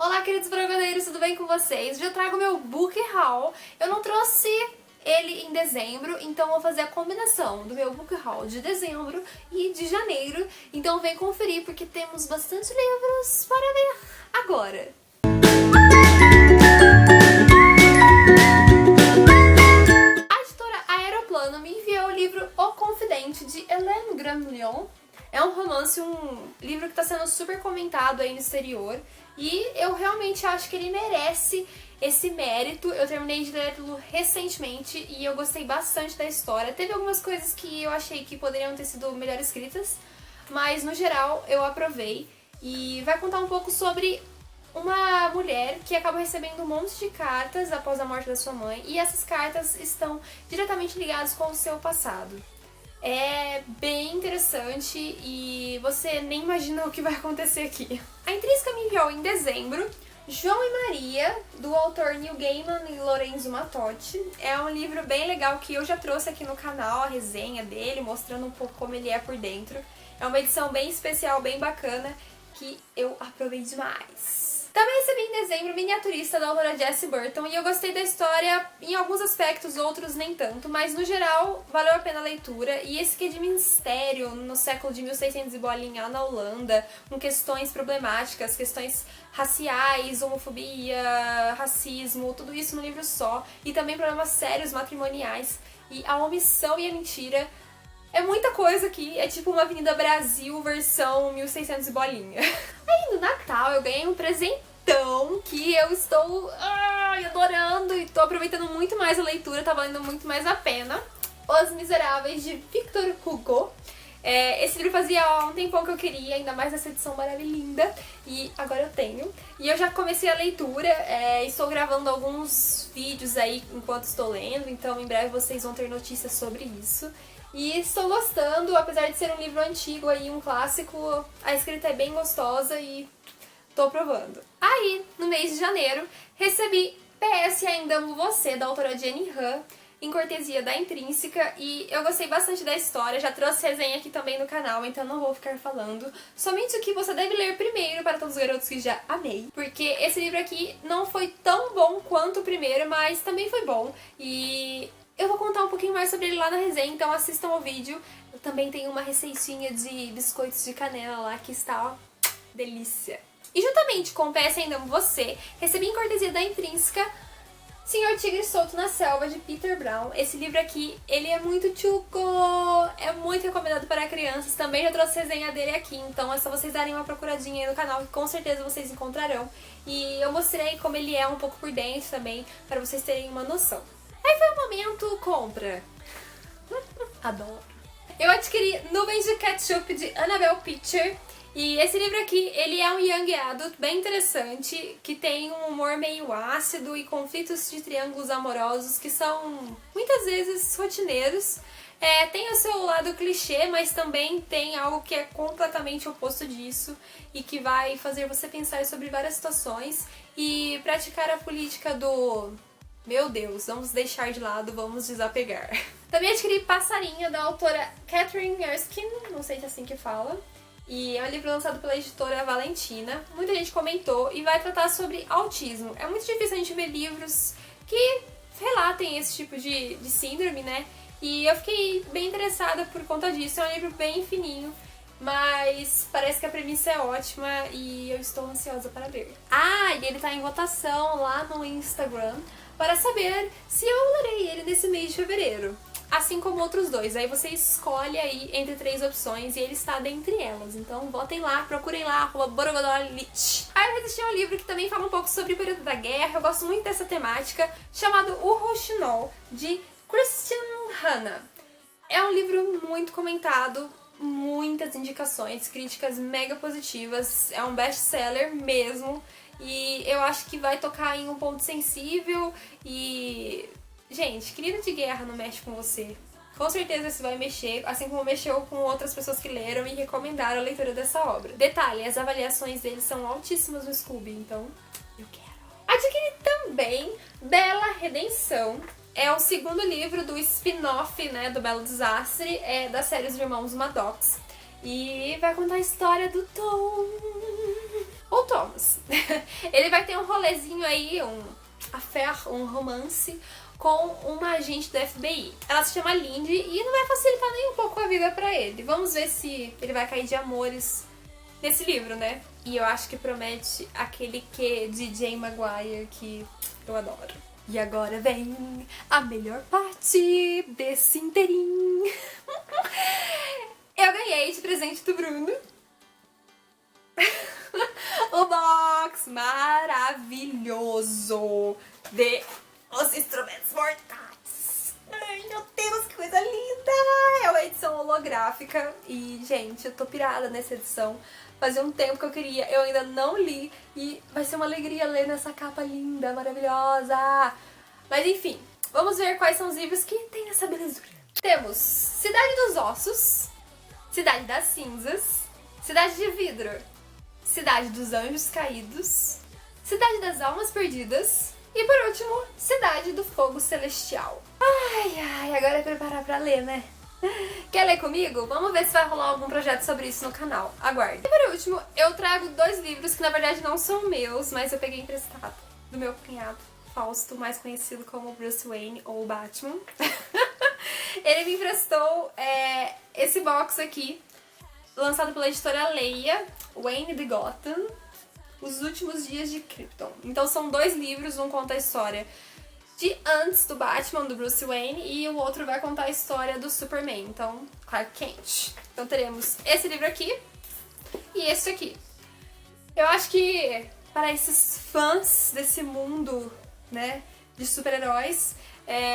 Olá, queridos brogadeiros, tudo bem com vocês? Já trago meu book haul. Eu não trouxe ele em dezembro, então vou fazer a combinação do meu book haul de dezembro e de janeiro. Então vem conferir porque temos bastante livros para ver agora. A editora Aeroplano me enviou o livro O Confidente, de Hélène Grandlion. É um romance, um livro que está sendo super comentado aí no exterior e eu realmente acho que ele merece esse mérito. Eu terminei de ler-lo recentemente e eu gostei bastante da história. Teve algumas coisas que eu achei que poderiam ter sido melhor escritas, mas no geral eu aprovei. E vai contar um pouco sobre uma mulher que acaba recebendo um monte de cartas após a morte da sua mãe e essas cartas estão diretamente ligadas com o seu passado. É bem interessante e você nem imagina o que vai acontecer aqui. A Intrínseca me enviou em dezembro João e Maria, do autor Neil Gaiman e Lorenzo Mattotti. É um livro bem legal que eu já trouxe aqui no canal, a resenha dele, mostrando um pouco como ele é por dentro. É uma edição bem especial, bem bacana, que eu aprovei demais. Também recebi em dezembro Miniaturista, da autora Jessie Burton, e eu gostei da história em alguns aspectos, outros nem tanto, mas no geral valeu a pena a leitura. E esse que é de mistério no século de 1600 e bolinha na Holanda, com questões problemáticas, questões raciais, homofobia, racismo, tudo isso no livro só, e também problemas sérios matrimoniais, e a omissão e a mentira. É muita coisa aqui, é tipo uma Avenida Brasil versão 1600 e bolinha. Aí no Natal eu ganhei um presentão que eu estou adorando e tô aproveitando muito mais a leitura, tá valendo muito mais a pena. Os Miseráveis, de Victor Hugo. Esse livro fazia um tempão que eu queria, ainda mais essa edição maravilhosa, e agora eu tenho. E eu já comecei a leitura, estou gravando alguns vídeos aí enquanto estou lendo, então em breve vocês vão ter notícias sobre isso. E estou gostando, apesar de ser um livro antigo aí, um clássico, a escrita é bem gostosa e tô aprovando. Aí, no mês de janeiro, recebi PS Ainda Amo Você, da autora Jenny Han, em cortesia da Intrínseca, e eu gostei bastante da história, já trouxe resenha aqui também no canal, então não vou ficar falando. Somente o que você deve ler primeiro, para todos os garotos que já amei, porque esse livro aqui não foi tão bom quanto o primeiro, mas também foi bom, e eu vou contar um pouquinho mais sobre ele lá na resenha, então assistam ao vídeo. Eu também tenho uma receitinha de biscoitos de canela lá que está, ó, delícia. E juntamente com PS Ainda Amo Você, recebi em cortesia da Intrínseca Senhor Tigre Solto na Selva, de Peter Brown. Esse livro aqui, ele é muito tchuco, é muito recomendado para crianças. Também já trouxe resenha dele aqui, então é só vocês darem uma procuradinha aí no canal que com certeza vocês encontrarão. E eu mostrei como ele é um pouco por dentro também, para vocês terem uma noção. Aí foi o momento compra. Adoro. Eu adquiri Nuvens de Ketchup, de Annabelle Pitcher. E esse livro aqui, ele é um young adult bem interessante, que tem um humor meio ácido e conflitos de triângulos amorosos que são muitas vezes rotineiros. Tem o seu lado clichê, mas também tem algo que é completamente oposto disso e que vai fazer você pensar sobre várias situações e praticar a política do meu Deus, vamos deixar de lado, vamos desapegar. Também adquiri Passarinho, da autora Catherine Erskine, não sei se é assim que fala. E é um livro lançado pela editora Valentina. Muita gente comentou e vai tratar sobre autismo. É muito difícil a gente ver livros que relatem esse tipo de síndrome, né? E eu fiquei bem interessada por conta disso. É um livro bem fininho, mas parece que a premissa é ótima e eu estou ansiosa para ler. E ele tá em votação lá no Instagram para saber se eu lerei ele nesse mês de fevereiro. Assim como outros dois. Aí você escolhe aí entre 3 opções e ele está dentre elas. Então votem lá, procurem lá, @borogodolit. Aí eu resisti a um livro que também fala um pouco sobre o período da guerra. Eu gosto muito dessa temática, chamado O Rouxinol, de Christian Hanna. É um livro muito comentado, muitas indicações, críticas mega positivas. É um best-seller mesmo. E eu acho que vai tocar em um ponto sensível e... Gente, que livro de guerra não mexe com você? Com certeza isso vai mexer, assim como mexeu com outras pessoas que leram e recomendaram a leitura dessa obra. Detalhe, as avaliações dele são altíssimas no Scooby, então eu quero. Adquiri também Bela Redenção. É o segundo livro do spin-off, né, do Belo Desastre, da série Os Irmãos Maddox. E vai contar a história do Tom, ou Thomas. Ele vai cafezinho aí, um um romance com uma agente do FBI. Ela se chama Lindy e não vai facilitar nem um pouco a vida pra ele. Vamos ver se ele vai cair de amores nesse livro, né? E eu acho que promete aquele quê de Jane Maguire que eu adoro. E agora vem a melhor parte desse inteirinho. Eu ganhei de presente do Bruno o box maravilhoso de Os Instrumentos Mortais. Ai, meu Deus, que coisa linda! É uma edição holográfica e, gente, eu tô pirada nessa edição. Fazia um tempo que eu queria, eu ainda não li e vai ser uma alegria ler nessa capa linda, maravilhosa. Mas enfim, vamos ver quais são os livros que tem nessa belezura. Temos Cidade dos Ossos, Cidade das Cinzas, Cidade de Vidro, Cidade dos Anjos Caídos, Cidade das Almas Perdidas e, por último, Cidade do Fogo Celestial. Ai, agora é preparar pra ler, né? Quer ler comigo? Vamos ver se vai rolar algum projeto sobre isso no canal. Aguarde. E por último, eu trago 2 livros que na verdade não são meus, mas eu peguei emprestado do meu cunhado Fausto, mais conhecido como Bruce Wayne ou Batman. Ele me emprestou esse box aqui, lançado pela editora Leia, Wayne de Gotham, Os Últimos Dias de Krypton. Então são 2 livros, um conta a história de antes do Batman, do Bruce Wayne, e o outro vai contar a história do Superman, então Clark Kent. Então teremos esse livro aqui e esse aqui. Eu acho que para esses fãs desse mundo, né, de super-heróis,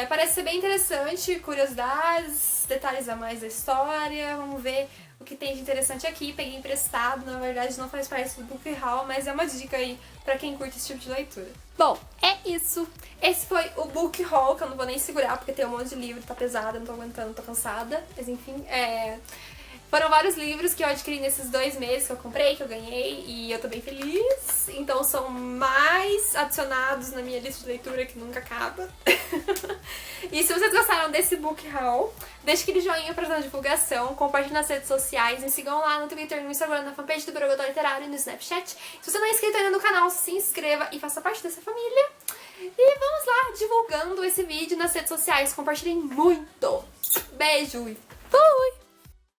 parece ser bem interessante, curiosidades, detalhes a mais da história, vamos ver o que tem de interessante aqui. Peguei emprestado, na verdade não faz parte do book haul, mas é uma dica aí pra quem curte esse tipo de leitura. Bom, é isso. Esse foi o book haul, que eu não vou nem segurar porque tem um monte de livro, tá pesado, eu não tô aguentando, tô cansada. Mas enfim, foram vários livros que eu adquiri nesses 2 meses que eu comprei, que eu ganhei, e eu tô bem feliz. Então são mais adicionados na minha lista de leitura que nunca acaba. E se vocês gostaram desse book haul, deixe aquele joinha pra ajudar na divulgação, compartilhe nas redes sociais, me sigam lá no Twitter, no Instagram, na fanpage do Borogodó Literário e no Snapchat. Se você não é inscrito ainda no canal, se inscreva e faça parte dessa família. E vamos lá, divulgando esse vídeo nas redes sociais. Compartilhem muito. Beijo e fui!